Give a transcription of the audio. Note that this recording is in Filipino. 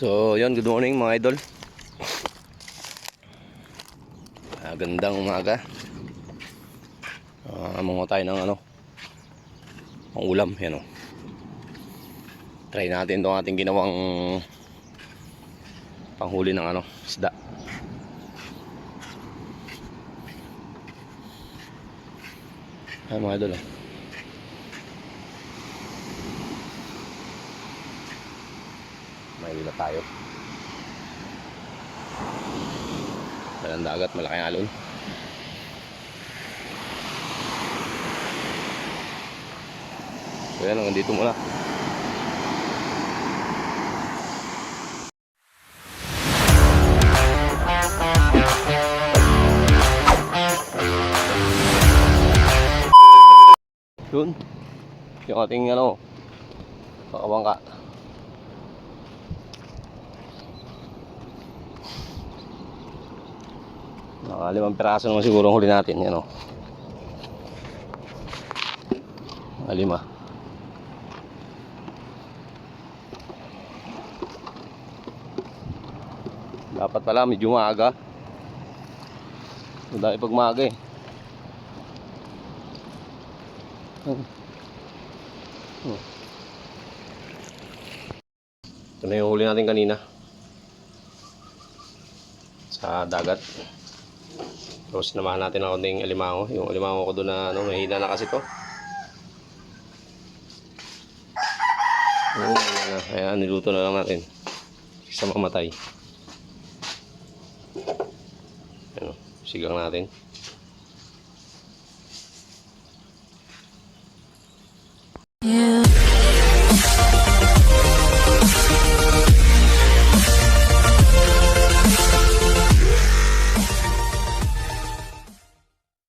So, yun, good morning mga idol. Gandang umaga. Manguha tayo ng pang ulam, yan o. Try natin itong ating ginawang panghuli ng isda. Ay mga idol o. May hila tayo. Dalang dagat, malaking alon. So yan, hanggang dito muna. Yun, yung ating pakawangka. Mga 5 piraso naman siguro ang huli natin, yan o. Mga 5. Dapat pala medyo maaga. Dahil pag maaga eh. Ito na yung huli natin kanina sa dagat. Tapos sinamahan natin ang konting alimango. Yung alimango ko doon na mahina na kasi to. Kaya niluto na lang natin sa mamatay. Sigang natin.